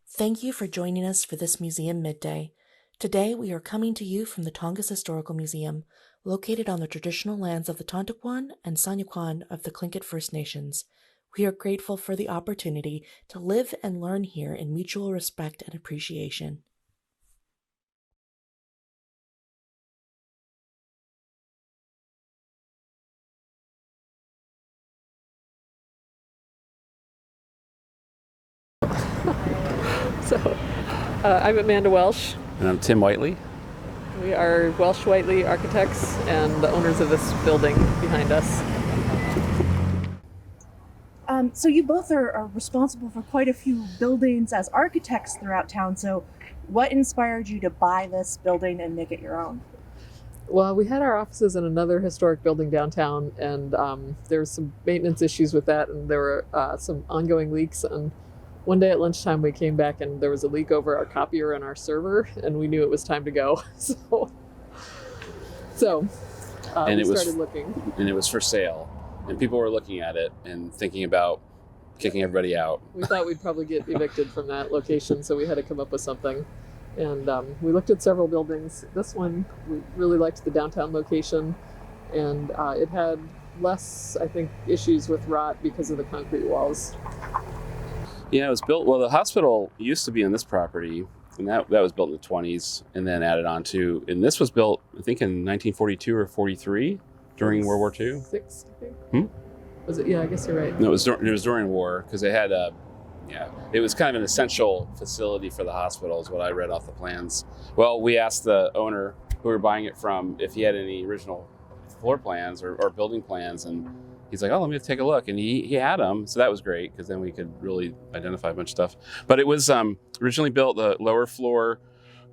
Thank you for joining us for this museum midday. Today we are coming to you from the Tongass Historical Museum, located on the traditional lands of the Tontaquan and Sanyaquan of the Tlingit First Nations. We are grateful for the opportunity to live and learn here in mutual respect and appreciation. I'm Amanda Welsh. And I'm Tim Whitley. We are Welsh Whitley Architects and the owners of this building behind us. So you both are responsible for quite a few buildings as architects throughout town. So what inspired you to buy this building and make it your own? Well, we had our offices in another historic building downtown, and there was some maintenance issues with that, and there were some ongoing leaks. And one day at lunchtime, we came back and there was a leak over our copier and our server, and we knew it was time to go. So we started looking. And it was for sale. And people were looking at it and thinking about kicking everybody out. We thought we'd probably get evicted from that location, so we had to come up with something. And we looked at several buildings. This one, we really liked the downtown location, and it had less, I think, issues with rot because of the concrete walls. Yeah, it was built, well, the hospital used to be on this property, and that was built in the 20s and then added on to, and this was built, I think, in 1942 or 43 during World War II. Six, I think. Was it? Yeah, I guess you're right. No, it was during war, because they had it was kind of an essential facility for the hospital, is what I read off the plans. Well, we asked the owner who we were buying it from if he had any original floor plans or building plans, and he's like, oh, let me take a look. And he had them, so that was great, because then we could really identify a bunch of stuff. But it was originally built, the lower floor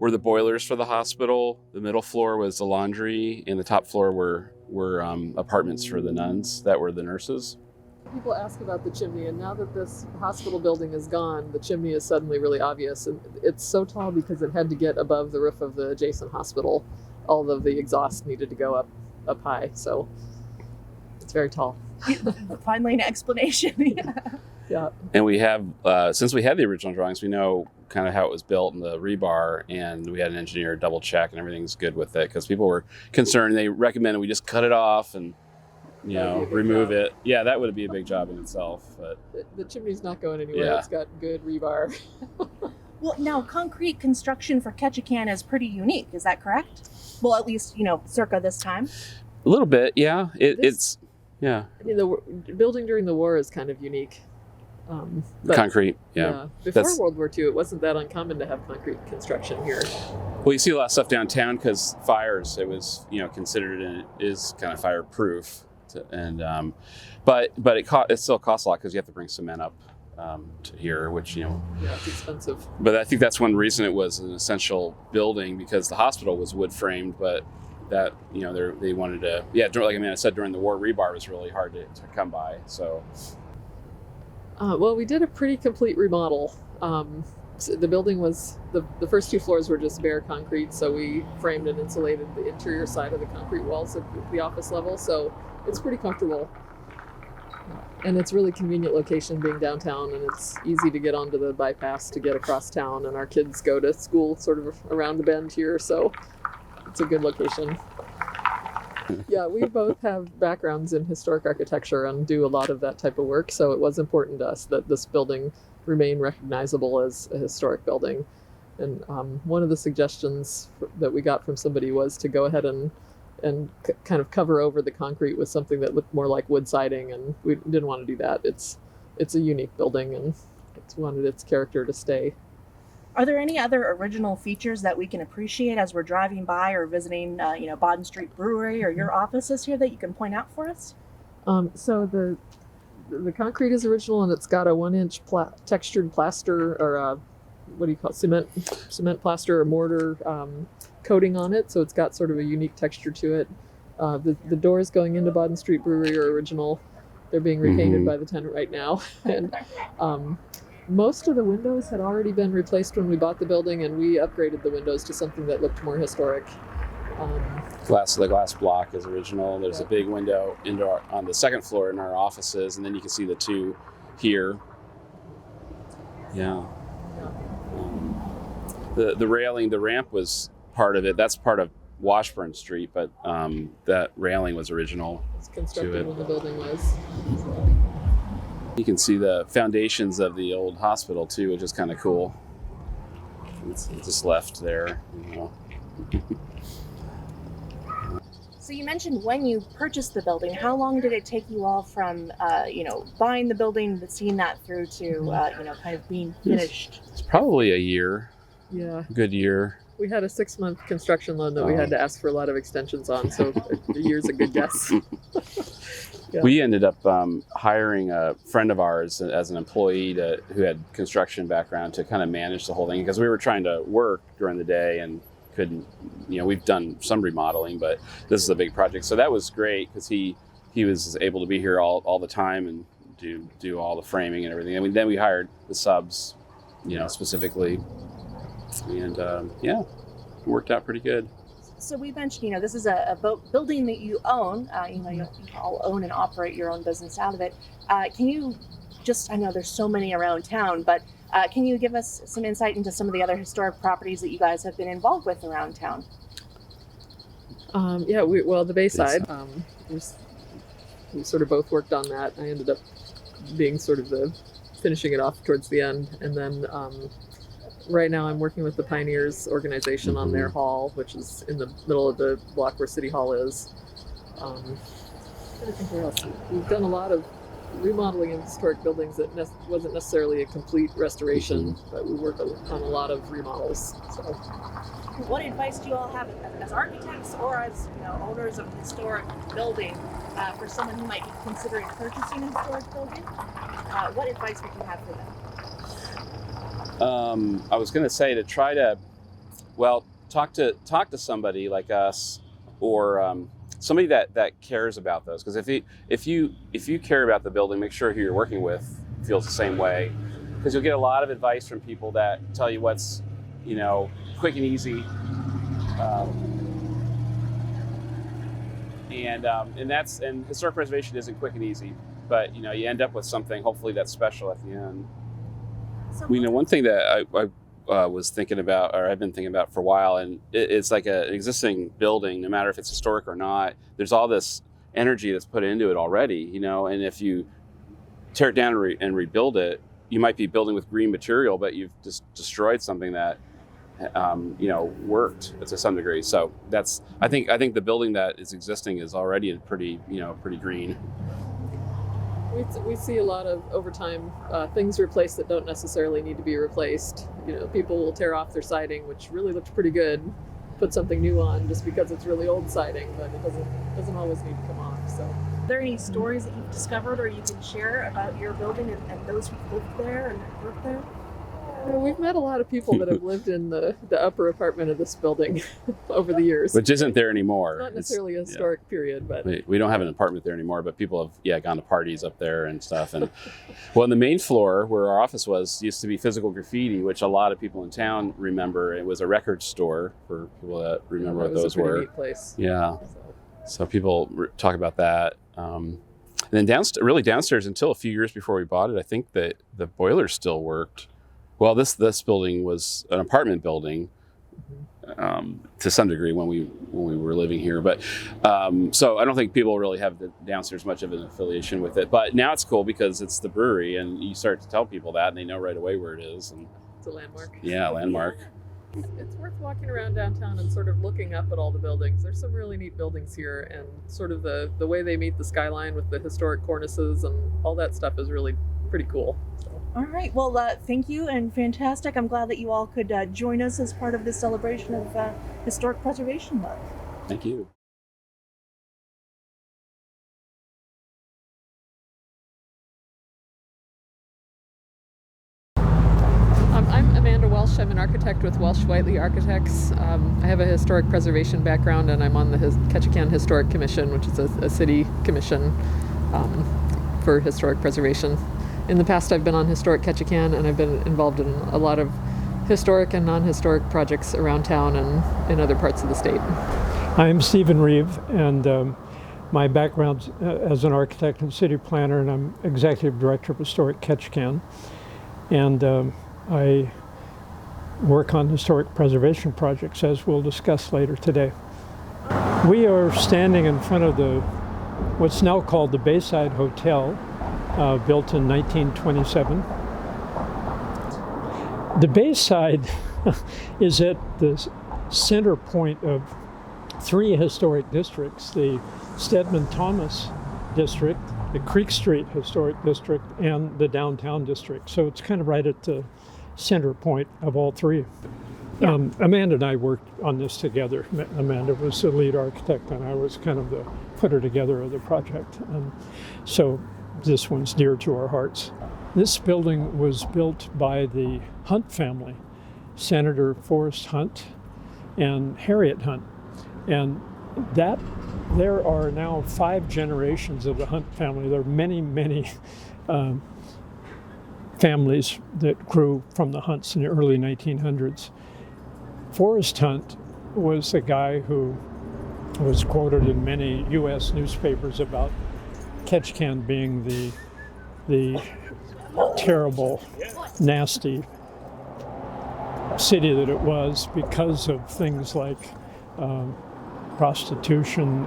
were the boilers for the hospital, the middle floor was the laundry, and the top floor were apartments for the nuns that were the nurses. People ask about the chimney, and now that this hospital building is gone, the chimney is suddenly really obvious. And it's so tall because it had to get above the roof of the adjacent hospital. All of the exhaust needed to go up high, so it's very tall. Finally, an explanation. Yeah. And we have, since we had the original drawings, we know kind of how it was built and the rebar, and we had an engineer double check and everything's good with it, because people were concerned. They recommended we just cut it off and remove it. Yeah, that would be a big job in itself. But the chimney's not going anywhere. Yeah. It's got good rebar. Well, now concrete construction for Ketchikan is pretty unique. Is that correct? Well, at least, circa this time. A little bit, yeah. It's. I mean, the building during the war is kind of unique. Concrete, yeah. Before World War II, it wasn't that uncommon to have concrete construction here. Well, you see a lot of stuff downtown because fires. It was, considered, and it is kind of fireproof. But it still costs a lot because you have to bring cement up to here, which it's expensive. But I think that's one reason it was an essential building, because the hospital was wood framed, but that they wanted to like I said, during the war, rebar was really hard to come by. So well, we did a pretty complete remodel. So the building was the first two floors were just bare concrete, so we framed and insulated the interior side of the concrete walls at the office level, so it's pretty comfortable. And it's really convenient location being downtown, and it's easy to get onto the bypass to get across town, and our kids go to school sort of around the bend here, so it's a good location. Yeah, we both have backgrounds in historic architecture and do a lot of that type of work, so it was important to us that this building remain recognizable as a historic building. And one of the suggestions that we got from somebody was to go ahead and kind of cover over the concrete with something that looked more like wood siding, and we didn't want to do that. It's a unique building, and it's wanted its character to stay. Are there any other original features that we can appreciate as we're driving by or visiting, Bawden Street Brewery or your offices here that you can point out for us? So the concrete is original, and it's got a 1-inch textured plaster, or what do you call it? Cement plaster or mortar coating on it. So it's got sort of a unique texture to it. The doors going into Bawden Street Brewery are original. They're being repainted by the tenant right now, and most of the windows had already been replaced when we bought the building, and we upgraded the windows to something that looked more historic. The glass block is original. There's a big window on the second floor in our offices, and then you can see the two here. Yeah. the railing, the ramp was part of it. That's part of Washburn Street, but that railing was original. It's constructed when the building was. You can see the foundations of the old hospital too, which is kind of cool. It's just left there, you know. So you mentioned when you purchased the building, how long did it take you all from, buying the building, seeing that through to, kind of being finished? It's probably a year. Yeah. Good year. We had a 6-month construction loan that we had to ask for a lot of extensions on, so a year's a good guess. Yeah. We ended up hiring a friend of ours as an employee who had construction background to kind of manage the whole thing, because we were trying to work during the day and couldn't, we've done some remodeling, but this is a big project. So that was great because he was able to be here all the time and do all the framing and everything. And then we hired the subs, specifically. And it worked out pretty good. So we mentioned, this is a building that you own. You all own and operate your own business out of it. Can you I know there's so many around town, but can you give us some insight into some of the other historic properties that you guys have been involved with around town? The Bayside. We sort of both worked on that. I ended up being sort of finishing it off towards the end, and then right now I'm working with the Pioneers organization on their hall, which is in the middle of the block where City Hall is. I think where else. We've done a lot of remodeling in historic buildings that wasn't necessarily a complete restoration, but we worked on a lot of remodels. So. What advice do you all have as architects or as owners of a historic building for someone who might be considering purchasing a historic building? What advice would you have for them? I was going to say to try to, talk to somebody like us, or somebody that cares about those. Because if you care about the building, make sure who you're working with feels the same way. Because you'll get a lot of advice from people that tell you what's quick and easy, and historic preservation isn't quick and easy. But you end up with something hopefully that's special at the end. So one thing that I was thinking about, or I've been thinking about for a while, and it's like an existing building, no matter if it's historic or not, there's all this energy that's put into it already, and if you tear it down and rebuild it, you might be building with green material, but you've just destroyed something that, worked to some degree. So I think the building that is existing is already pretty green. We see a lot of, over time, things replaced that don't necessarily need to be replaced. People will tear off their siding, which really looked pretty good, put something new on just because it's really old siding, but it doesn't always need to come off. So, are there any stories that you've discovered or you can share about your building and those who lived there and worked there? We've met a lot of people that have lived in the upper apartment of this building over the years. Which isn't there anymore. Not necessarily a historic period, but... We don't have an apartment there anymore, but people have, gone to parties up there and stuff. And well, the main floor where our office was used to be physical graffiti, which a lot of people in town remember. It was a record store for people that remember what those were. Neat place. Yeah. So people talk about that. And then downstairs, until a few years before we bought it, I think that the boiler still worked. Well, this building was an apartment building to some degree when we were living here, but so I don't think people really have the downstairs much of an affiliation with it. But now it's cool because it's the brewery, and you start to tell people that, and they know right away where it is. And it's a landmark. Yeah, landmark. It's worth walking around downtown and sort of looking up at all the buildings. There's some really neat buildings here, and sort of the way they meet the skyline with the historic cornices and all that stuff is really pretty cool. So. All right. Well, thank you, and fantastic. I'm glad that you all could join us as part of this celebration of Historic Preservation Month. Thank you. I'm Amanda Welsh. I'm an architect with Welsh Whitley Architects. I have a historic preservation background, and I'm on the Ketchikan Historic Commission, which is a city commission for historic preservation. In the past, I've been on Historic Ketchikan, and I've been involved in a lot of historic and non-historic projects around town and in other parts of the state. I'm Stephen Reeve, and my background's as an architect and city planner, and I'm executive director of Historic Ketchikan. And I work on historic preservation projects, as we'll discuss later today. We are standing in front of what's now called the Bayside Hotel, built in 1927. The Bayside is at the center point of three historic districts: the Steadman Thomas district, the Creek Street Historic District, and the Downtown District. So it's kind of right at the center point of all three. Amanda and I worked on this together. Amanda was the lead architect, and I was kind of the putter together of the project. And so this one's dear to our hearts. This building was built by the Hunt family, Senator Forrest Hunt and Harriet Hunt. And there are now 5 generations of the Hunt family. There are many, many families that grew from the Hunts in the early 1900s. Forrest Hunt was the guy who was quoted in many U.S. newspapers about Ketchikan being the terrible, nasty city that it was because of things like prostitution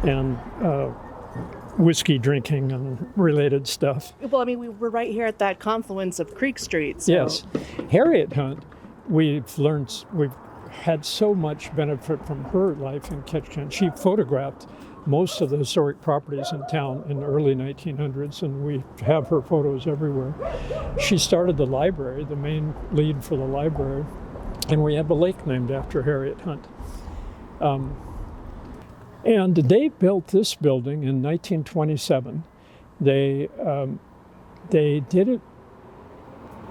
and whiskey drinking and related stuff. Well, I mean, we're right here at that confluence of Creek Street. So. Yes. Harriet Hunt, we've had so much benefit from her life in Ketchikan. She photographed most of the historic properties in town in the early 1900s, and we have her photos everywhere. She started the library, the main lead for the library, and we have a lake named after Harriet Hunt. And they built this building in 1927. They did it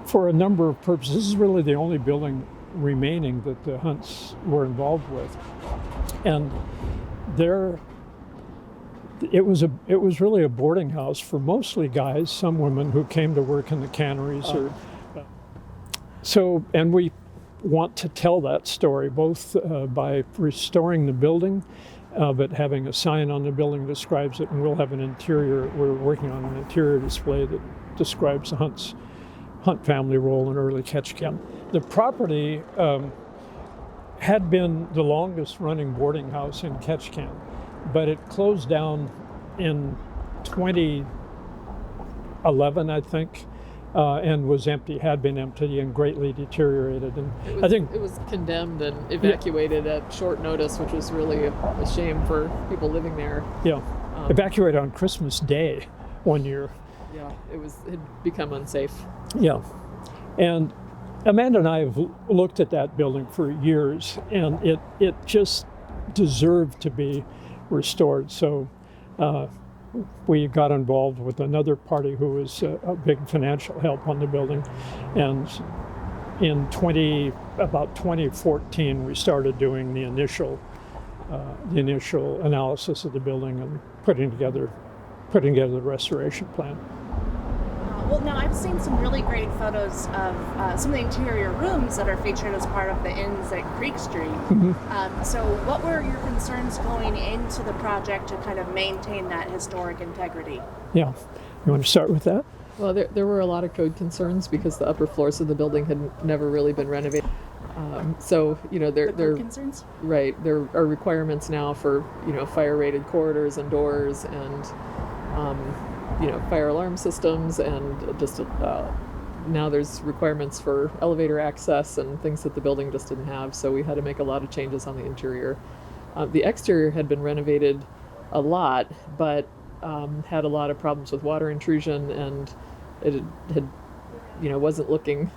for a number of purposes. This is really the only building remaining that the Hunts were involved with. And it was really a boarding house for mostly guys, some women who came to work in the canneries. And we want to tell that story both by restoring the building, but having a sign on the building that describes it, and we're working on an interior display that describes the Hunt family role in early Ketchikan. The property had been the longest running boarding house in Ketchikan, but it closed down in 2011, I think, and was empty, had been empty and greatly deteriorated. And it was condemned and evacuated at short notice, which was really a shame for people living there. Yeah, evacuated on Christmas Day one year. Yeah, it had become unsafe. Yeah, and Amanda and I have looked at that building for years, and it just deserved to be restored. So we got involved with another party who was a big financial help on the building, and in about 2014 we started doing the initial analysis of the building and putting together the restoration plan. Well, now I've seen some really great photos of some of the interior rooms that are featured as part of the inns at Creek Street. Mm-hmm. So what were your concerns going into the project to kind of maintain that historic integrity? Yeah. You want to start with that? Well, there were a lot of code concerns because the upper floors of the building had never really been renovated. So, there code concerns? Right. There are requirements now for, fire-rated corridors and doors and fire alarm systems, and just now there's requirements for elevator access and things that the building just didn't have, so we had to make a lot of changes on the interior. The exterior had been renovated a lot, but had a lot of problems with water intrusion, and it had wasn't looking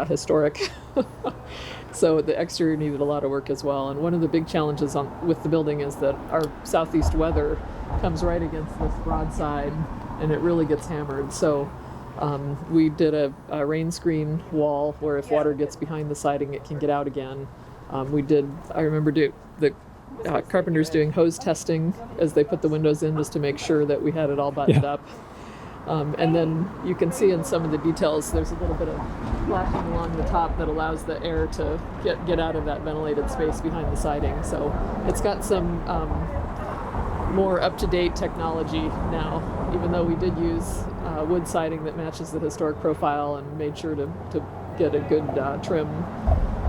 historic. So the exterior needed a lot of work as well, and one of the big challenges with the building is that our southeast weather comes right against this broadside, and it really gets hammered. So we did a rain screen wall where if water gets behind the siding, it can get out again. I remember the carpenters doing hose testing as they put the windows in, just to make sure that we had it all buttoned up. And then you can see in some of the details, there's a little bit of flashing along the top that allows the air to get out of that ventilated space behind the siding. So it's got some more up-to-date technology now, even though we did use wood siding that matches the historic profile, and made sure to get a good trim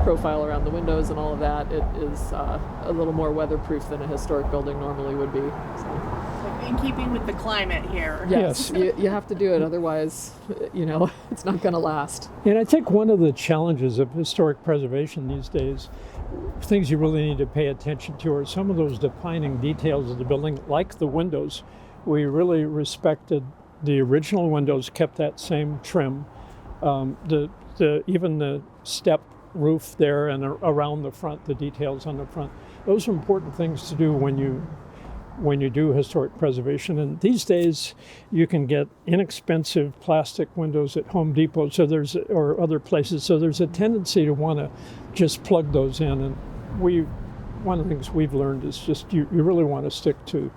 profile around the windows and all of that. It is a little more weatherproof than a historic building normally would be. So. In keeping with the climate here. Yes, you have to do it, otherwise, it's not going to last. And I think one of the challenges of historic preservation these days, things you really need to pay attention to, are some of those defining details of the building, like the windows. We really respected the original windows, kept that same trim. Even the step roof there and around the front, the details on the front, those are important things to do when you do historic preservation. And these days you can get inexpensive plastic windows at Home Depot, or other places, so there's a tendency to want to just plug those in. And one of the things we've learned is just you really want to stick to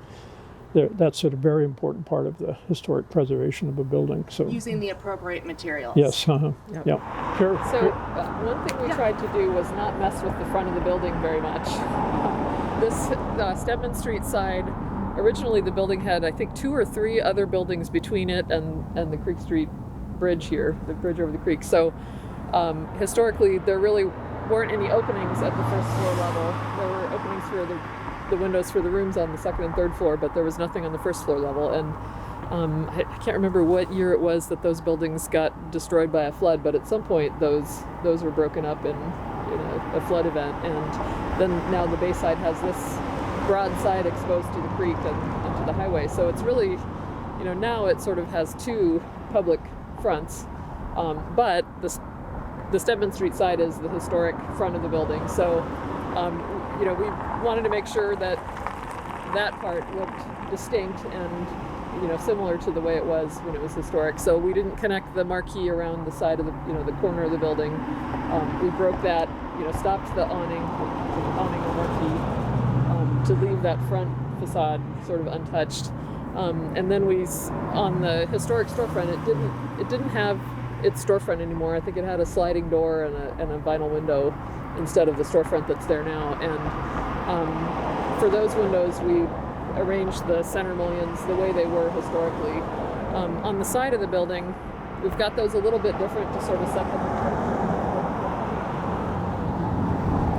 that's a very important part of the historic preservation of a building. So using the appropriate materials. Yes. Yep. Yeah. Sure. So one thing we tried to do was not mess with the front of the building very much. This Steadman Street side, originally the building had, I think, 2 or 3 other buildings between it and the Creek Street bridge here, the bridge over the creek. So historically, there really weren't any openings at the first floor level. There were openings for the windows for the rooms on the 2nd and 3rd floor, but there was nothing on the first floor level. And I can't remember what year it was that those buildings got destroyed by a flood, but at some point those were broken up in a flood event. And then now the Bayside has this broad side exposed to the creek and to the highway. So it's really, now it sort of has 2 public fronts, but the Steadman Street side is the historic front of the building. So, we wanted to make sure that part looked distinct and, similar to the way it was when it was historic. So we didn't connect the marquee around the side of the corner of the building. We broke that, stopped the awning and marquee to leave that front facade sort of untouched. And then on the historic storefront, it didn't have its storefront anymore. I think it had a sliding door and a vinyl window instead of the storefront that's there now. And for those windows, we arranged the center mullions the way they were historically. On the side of the building, we've got those a little bit different to sort of set them apart.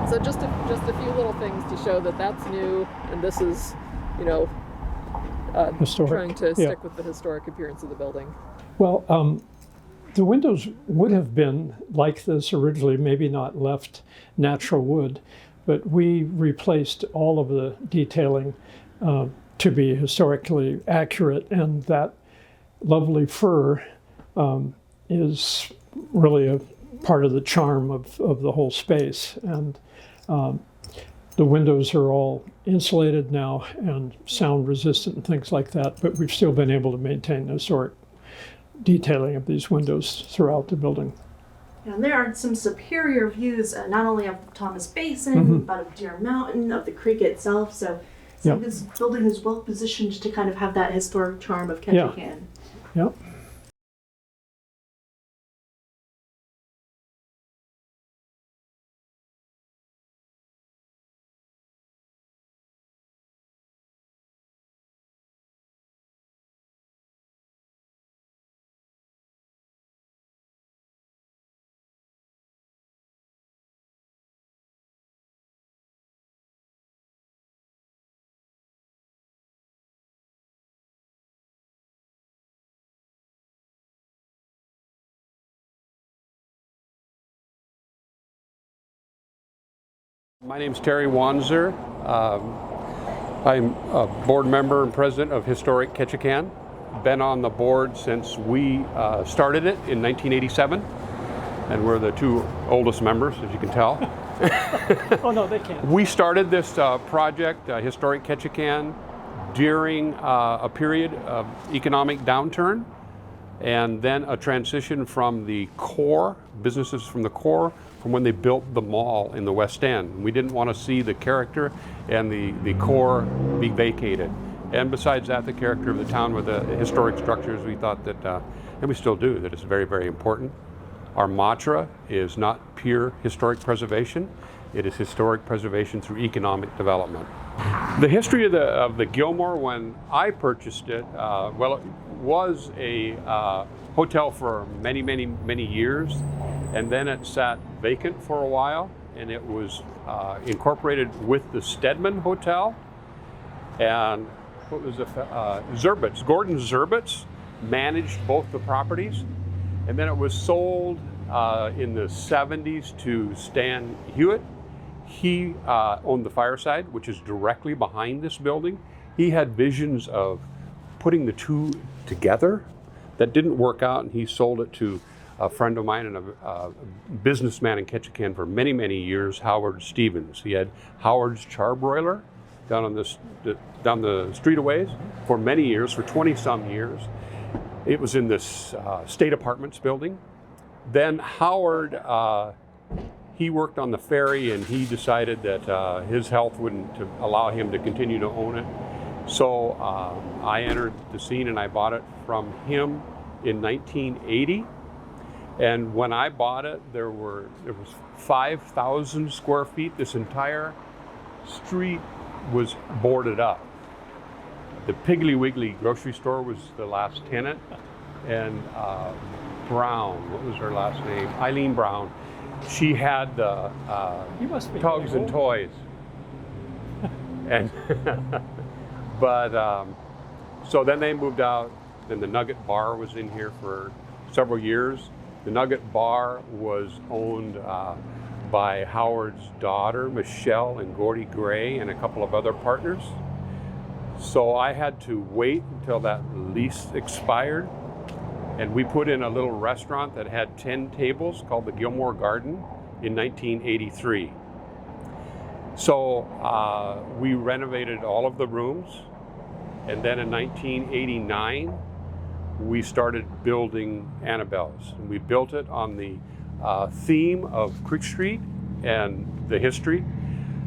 So just a few little things to show that that's new, and this is, Historic. trying to stick with the historic appearance of the building. Well, the windows would have been like this originally, maybe not left natural wood, but we replaced all of the detailing to be historically accurate, and that lovely fir is really a part of the charm of the whole space. And the windows are all insulated now and sound resistant and things like that, but we've still been able to maintain the historic detailing of these windows throughout the building. And there are some superior views, not only of Thomas Basin, but of Deer Mountain, of the creek itself. So this building is well positioned to kind of have that historic charm of Ketchikan. Yeah. My name's Terry Wanzer. I'm a board member and president of Historic Ketchikan. Been on the board since we started it in 1987, and we're the 2 oldest members, as you can tell. Oh no, they can't. We started this project, Historic Ketchikan, during a period of economic downturn, and then a transition from the core, businesses from the core, from when they built the mall in the West End. We didn't want to see the character and the core be vacated. And besides that, the character of the town with the historic structures, we thought that, and we still do, that it's very, very important. Our mantra is not pure historic preservation, It is historic preservation through economic development. The history of the Gilmore, when I purchased it, well, it was a hotel for many, many, many years, and then it sat vacant for a while, and it was incorporated with the Steadman Hotel, and what was it? Zerbitz, Gordon Zerbitz managed both the properties, and then it was sold in the 70s to Stan Hewitt. He owned the Fireside, which is directly behind this building. He had visions of putting the two together. That didn't work out, and he sold it to a friend of mine and a businessman in Ketchikan for many, many years, Howard Stevens. He had Howard's Charbroiler down the street a ways for many years, for 20-some years. It was in this State Apartments building. Then Howard, he worked on the ferry, and he decided that his health wouldn't allow him to continue to own it. So I entered the scene and I bought it from him in 1980. And when I bought it, there was 5,000 square feet. This entire street was boarded up. The Piggly Wiggly grocery store was the last tenant, and Brown, what was her last name? Eileen Brown. She had the Tugs and Toys. And but so then they moved out. Then the Nugget Bar was in here for several years. The Nugget Bar was owned by Howard's daughter, Michelle, and Gordy Gray, and a couple of other partners. So I had to wait until that lease expired, and we put in a little restaurant that had 10 tables called the Gilmore Garden in 1983. So we renovated all of the rooms, and then in 1989, we started building Annabelle's. And we built it on the theme of Creek Street and the history.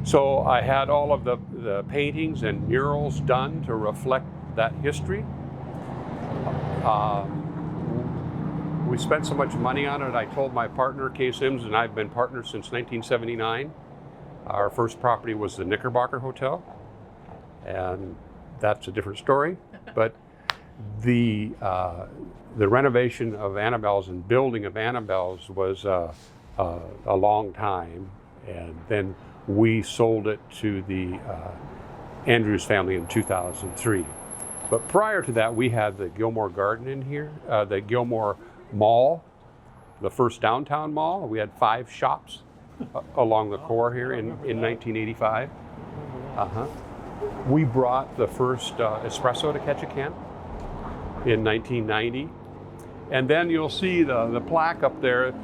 So I had all of the paintings and murals done to reflect that history. We spent so much money on it, I told my partner, Kay Sims, and I've been partners since 1979. Our first property was the Knickerbocker Hotel, and that's a different story. But the renovation of Annabelle's and building of Annabelle's was a long time, and then we sold it to the Andrews family in 2003. But prior to that, we had the Gilmore Garden in here, the Gilmore Mall, the first downtown mall. We had 5 shops along the core here in 1985. We brought the first espresso to Ketchikan in 1990. And then you'll see the plaque up there.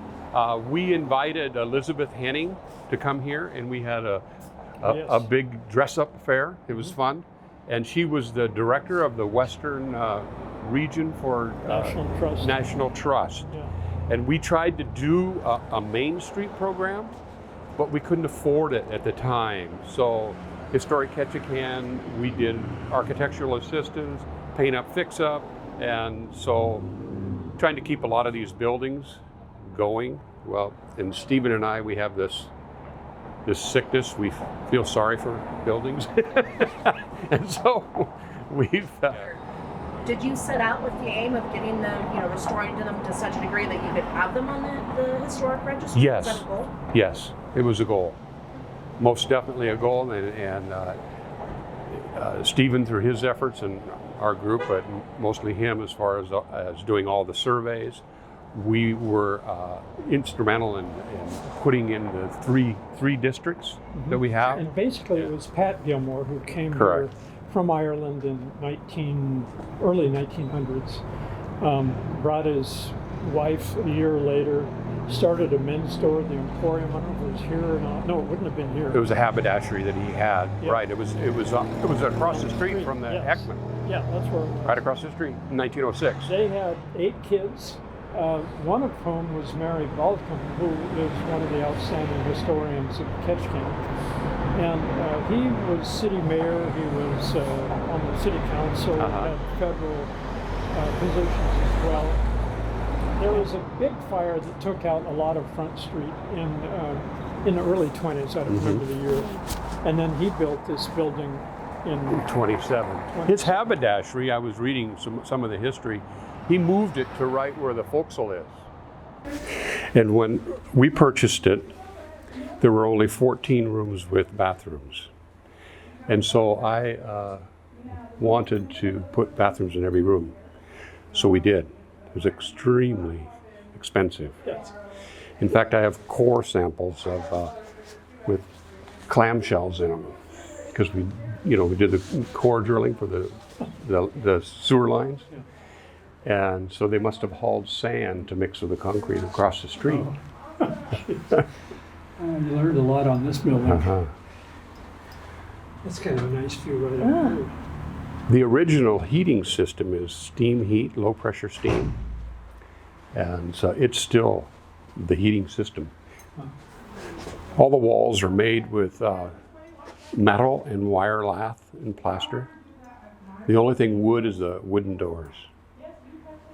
We invited Elizabeth Henning to come here, and we had a big dress-up affair. It was fun. And she was the director of the Western region for National Trust. Yeah. And we tried to do a Main Street program, but we couldn't afford it at the time. So Historic Ketchikan, we did architectural assistance, paint up, fix up, and so trying to keep a lot of these buildings going. Well, and Stephen and I, we have this sickness. We feel sorry for buildings. And so we've... Did you set out with the aim of getting them, restoring them to such a degree that you could have them on the historic register? Yes. Was that a goal? Yes, it was a goal. Most definitely a goal, and Stephen, through his efforts and our group, but mostly him as far as doing all the surveys, we were instrumental in putting in the three districts that we have. And basically it was Pat Gilmore who came Correct. here from Ireland in early 1900s, brought his wife a year later, started a men's store, the Emporium. I don't know if it was here or not. No, it wouldn't have been here. It was a haberdashery that he had. Yeah. Right. It was across the street from the Heckman. Yeah, that's where it was. Right across the street in 1906. They had 8 kids, one of whom was Mary Baldcombe, who is one of the outstanding historians of Ketchikan. And he was city mayor, he was on the city council, had federal positions as well. There was a big fire that took out a lot of Front Street in in the early 20s, I don't remember the year. And then he built this building in 27. His haberdashery, I was reading some of the history, he moved it to right where the forecastle is. And when we purchased it, there were only 14 rooms with bathrooms. And so I wanted to put bathrooms in every room. So we did. It was extremely expensive. Yes. In fact, I have core samples of with clamshells in them, because we did the core drilling for the sewer lines, and so they must have hauled sand to mix with the concrete across the street. You learned a lot on this building. That's kind of a nice view right up here. The original heating system is steam heat, low pressure steam, and so it's still the heating system. All the walls are made with metal and wire lath and plaster. The only thing wood is the wooden doors.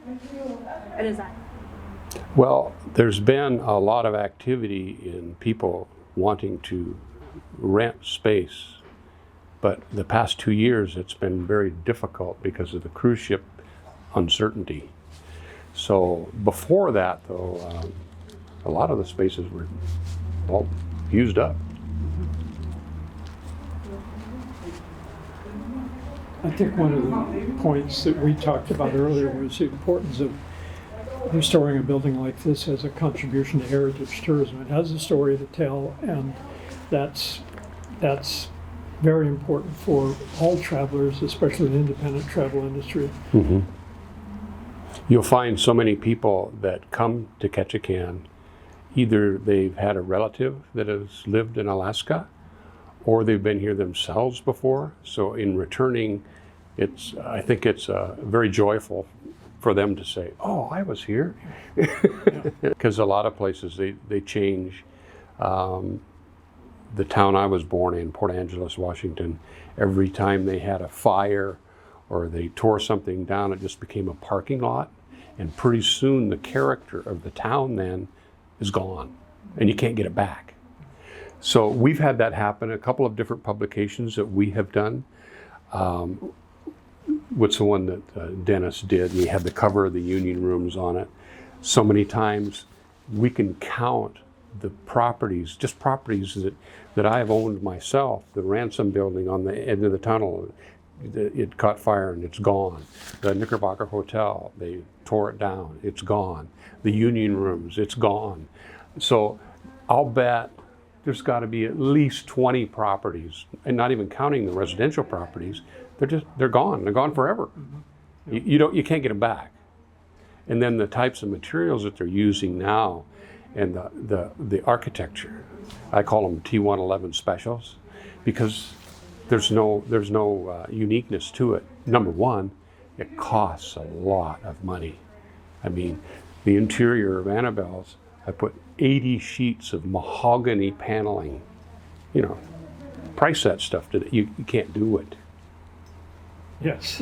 And is that? Well, there's been a lot of activity in people wanting to rent space, but the past 2 years it's been very difficult because of the cruise ship uncertainty. So before that, though, a lot of the spaces were all used up. I think one of the points that we talked about earlier was the importance of restoring a building like this as a contribution to heritage tourism. It has a story to tell, and that's very important for all travelers, especially the independent travel industry. Mm-hmm. You'll find so many people that come to Ketchikan, either they've had a relative that has lived in Alaska, or they've been here themselves before. So in returning, I think it's very joyful for them to say, "Oh, I was here," because a lot of places they change. The town I was born in, Port Angeles, Washington, every time they had a fire or they tore something down, it just became a parking lot, and pretty soon the character of the town then is gone, and you can't get it back. So we've had that happen. A couple of different publications that we have done. What's the one that Dennis did? We had the cover of the Union Rooms on it. So many times we can count the properties, just properties that I have owned myself. The Ransom building on the end of the tunnel, it caught fire and it's gone. The Knickerbocker Hotel, they tore it down, it's gone. The Union Rooms, it's gone. So I'll bet there's got to be at least 20 properties, and not even counting the residential properties, they're gone. They're gone forever. Mm-hmm. You can't get them back. And then the types of materials that they're using now, and the architecture, I call them T111 specials, because there's no uniqueness to it. Number one, it costs a lot of money. I mean, the interior of Annabelle's, I put 80 sheets of mahogany paneling. Price that stuff. You can't do it. Yes.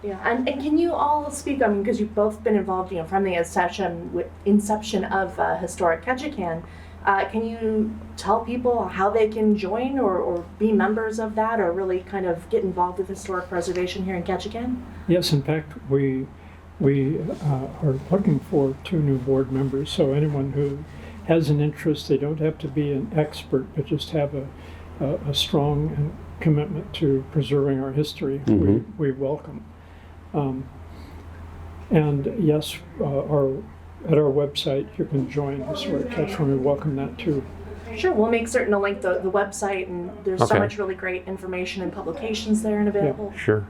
Yeah, and can you all speak, because you've both been involved, from the inception of Historic Ketchikan, can you tell people how they can join or be members of that, or really kind of get involved with historic preservation here in Ketchikan? Yes, in fact, we are looking for 2 new board members, so anyone who has an interest, they don't have to be an expert, but just have a strong commitment to preserving our history. Mm-hmm. we welcome. And yes, at our website you can join Historic Ketchikan. We welcome that too. Sure, we'll make certain to link the website, and there's so much really great information and publications there and available. Yeah, sure.